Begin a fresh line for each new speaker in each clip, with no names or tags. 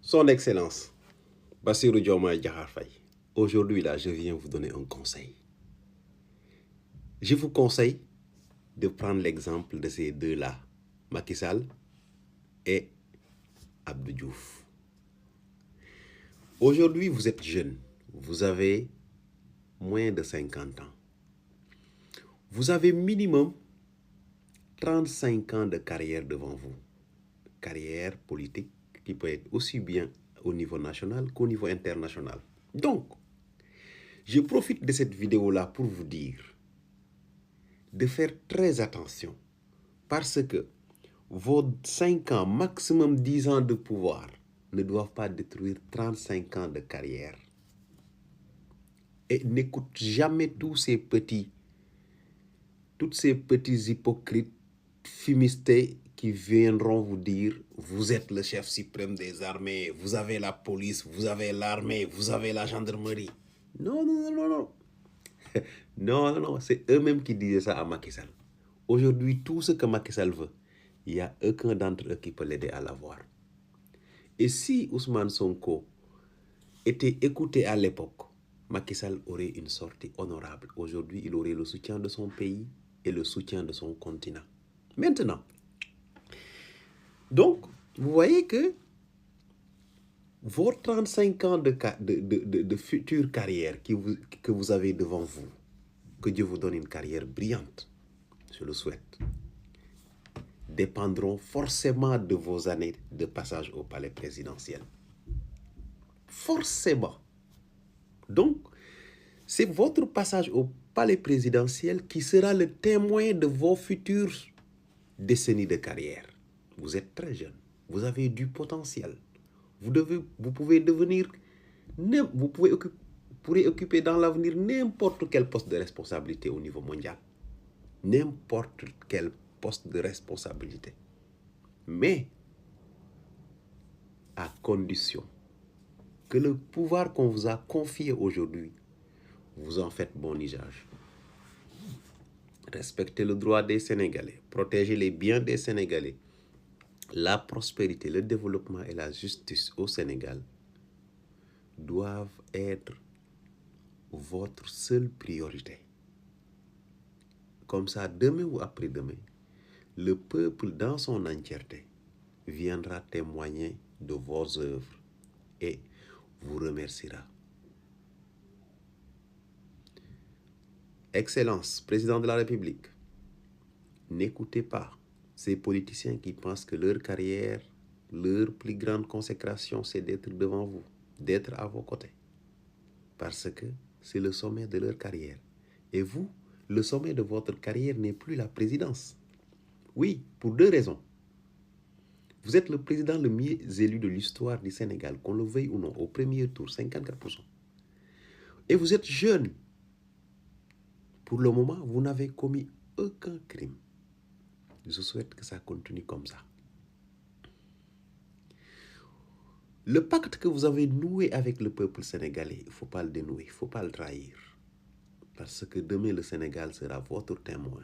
Son Excellence, Bassirou Diomaye Diakhar Faye. Aujourd'hui, là, je viens vous donner un conseil. Je vous conseille de prendre l'exemple de ces deux-là, Macky Sall et Abdou Diouf. Aujourd'hui, vous êtes jeune, vous avez moins de 50 ans. Vous avez minimum 35 ans de carrière devant vous. Carrière politique qui peut être aussi bien au niveau national qu'au niveau international. Donc, je profite de cette vidéo-là pour vous dire de faire très attention parce que vos 5 ans, maximum 10 ans de pouvoir ne doivent pas détruire 35 ans de carrière. Et n'écoute jamais toutes ces petits hypocrites fumistés qui viendront vous dire vous êtes le chef suprême des armées, vous avez la police, vous avez l'armée, vous avez la gendarmerie. Non, non, non, non, non. Non, non, non, c'est eux-mêmes qui disaient ça à Macky Sall. Aujourd'hui, tout ce que Macky Sall veut, il n'y a aucun d'entre eux qui peut l'aider à l'avoir. Et si Ousmane Sonko était écouté à l'époque, Macky Sall aurait une sortie honorable. Aujourd'hui, il aurait le soutien de son pays et le soutien de son continent. Maintenant, donc, vous voyez que vos 35 ans de future carrière que vous avez devant vous, que Dieu vous donne une carrière brillante, je le souhaite, dépendront forcément de vos années de passage au palais présidentiel. Forcément. Donc, c'est votre passage au palais présidentiel qui sera le témoin de vos futures décennies de carrière. Vous êtes très jeune, vous avez du potentiel. Vous pourrez occuper dans l'avenir n'importe quel poste de responsabilité au niveau mondial. N'importe quel poste de responsabilité. Mais à condition que le pouvoir qu'on vous a confié aujourd'hui, vous en faites bon usage. Respectez le droit des Sénégalais, protégez les biens des Sénégalais. La prospérité, le développement et la justice au Sénégal doivent être votre seule priorité. Comme ça, demain ou après-demain, le peuple dans son entièreté viendra témoigner de vos œuvres et vous remerciera. Excellence, président de la République, n'écoutez pas ces politiciens qui pensent que leur carrière, leur plus grande consécration, c'est d'être devant vous, d'être à vos côtés. Parce que c'est le sommet de leur carrière. Et vous, le sommet de votre carrière n'est plus la présidence. Oui, pour deux raisons. Vous êtes le président le mieux élu de l'histoire du Sénégal, qu'on le veuille ou non, au premier tour, 54%. Et vous êtes jeune. Pour le moment, vous n'avez commis aucun crime. Je souhaite que ça continue comme ça. Le pacte que vous avez noué avec le peuple sénégalais, il ne faut pas le dénouer, il ne faut pas le trahir. Parce que demain, le Sénégal sera votre témoin.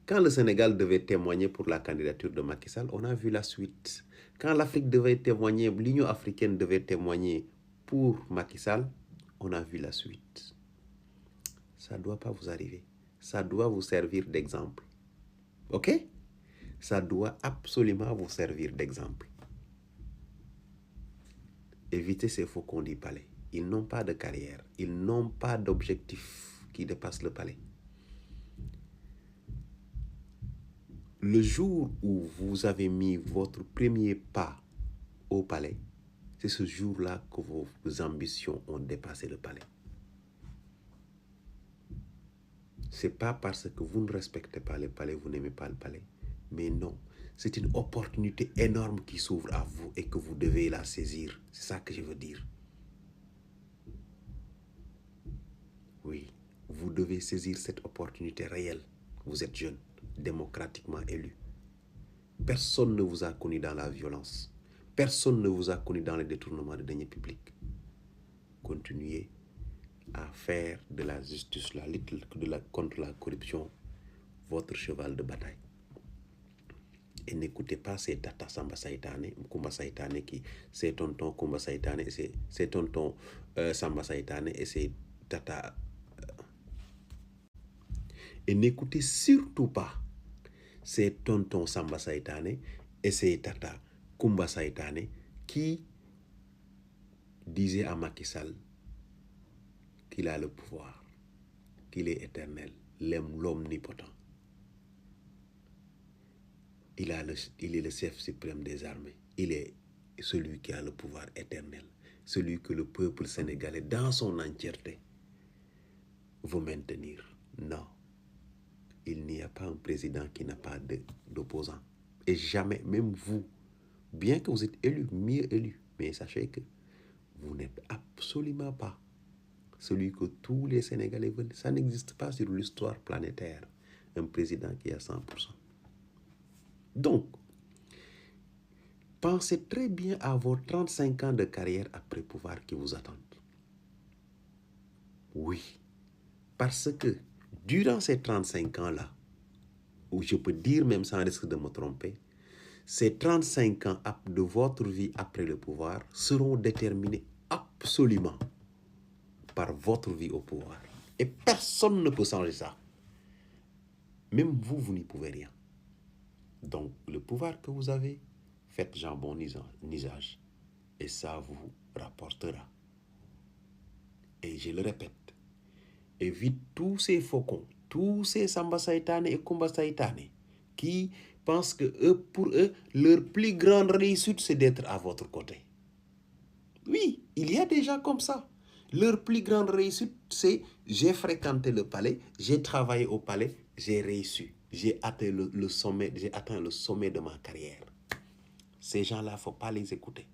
Quand le Sénégal devait témoigner pour la candidature de Macky Sall, on a vu la suite. Quand l'Afrique devait témoigner, l'Union africaine devait témoigner pour Macky Sall, on a vu la suite. Ça ne doit pas vous arriver. Ça doit vous servir d'exemple. OK? Ça doit absolument vous servir d'exemple. Évitez ces faucons du palais. Ils n'ont pas de carrière. Ils n'ont pas d'objectif qui dépasse le palais. Le jour où vous avez mis votre premier pas au palais, c'est ce jour-là que vos ambitions ont dépassé le palais. Ce n'est pas parce que vous ne respectez pas le palais, vous n'aimez pas le palais. Mais non, c'est une opportunité énorme qui s'ouvre à vous et que vous devez la saisir. C'est ça que je veux dire. Oui, vous devez saisir cette opportunité réelle. Vous êtes jeune, démocratiquement élu. Personne ne vous a connu dans la violence. Personne ne vous a connu dans le détournement de deniers publics. Continuez à faire de la justice, la lutte contre la corruption, votre cheval de bataille. Et n'écoutez pas ces Tata Samba Saïtane, Kumba Saïtane qui, c'est tonton Kumba Saïtane, et c'est tonton Samba Saïtane et c'est Tata. Et n'écoutez surtout pas ces tonton Samba Saïtane et ces Tata Kumba Saïtane qui disaient à Macky Sall qu'il a le pouvoir, qu'il est éternel, l'omnipotent. Il est le chef suprême des armées. Il est celui qui a le pouvoir éternel. Celui que le peuple sénégalais, dans son entièreté, veut maintenir. Non. Il n'y a pas un président qui n'a pas d'opposant. Et jamais, même vous, bien que vous êtes élu, mieux élu, mais sachez que vous n'êtes absolument pas celui que tous les Sénégalais veulent. Ça n'existe pas sur l'histoire planétaire, un président qui a 100%. Donc, pensez très bien à vos 35 ans de carrière après pouvoir qui vous attendent. Oui, parce que durant ces 35 ans-là, ou je peux dire même sans risque de me tromper, ces 35 ans de votre vie après le pouvoir seront déterminés absolument par votre vie au pouvoir. Et personne ne peut changer ça. Même vous, vous n'y pouvez rien. Donc, le pouvoir que vous avez, faites-en bon usage. Et ça vous rapportera. Et je le répète, évite tous ces faucons, tous ces Samba Saïtane et Kumba Saïtane qui pensent que pour eux, leur plus grande réussite, c'est d'être à votre côté. Oui, il y a des gens comme ça. Leur plus grande réussite, c'est j'ai fréquenté le palais, j'ai travaillé au palais, j'ai réussi. J'ai atteint le sommet de ma carrière. Ces gens-là, il ne faut pas les écouter.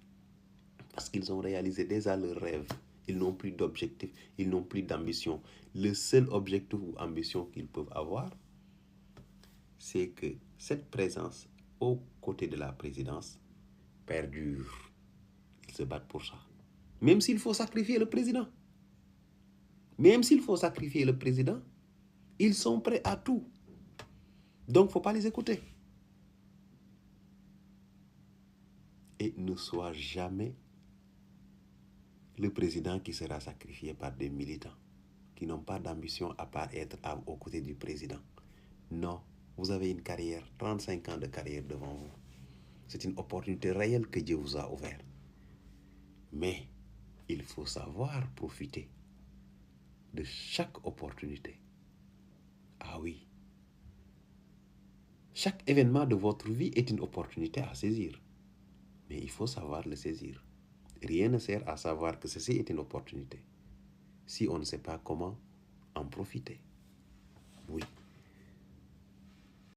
Parce qu'ils ont réalisé déjà leurs rêves. Ils n'ont plus d'objectif, ils n'ont plus d'ambition. Le seul objectif ou ambition qu'ils peuvent avoir, c'est que cette présence aux côtés de la présidence perdure. Ils se battent pour ça. Même s'il faut sacrifier le président. Même s'il faut sacrifier le président, ils sont prêts à tout. Donc, il ne faut pas les écouter. Et ne sois jamais le président qui sera sacrifié par des militants qui n'ont pas d'ambition à part être aux côtés du président. Non, vous avez une carrière, 35 ans de carrière devant vous. C'est une opportunité réelle que Dieu vous a ouverte. Mais il faut savoir profiter de chaque opportunité. Ah oui. Chaque événement de votre vie est une opportunité à saisir. Mais il faut savoir le saisir. Rien ne sert à savoir que ceci est une opportunité si on ne sait pas comment en profiter.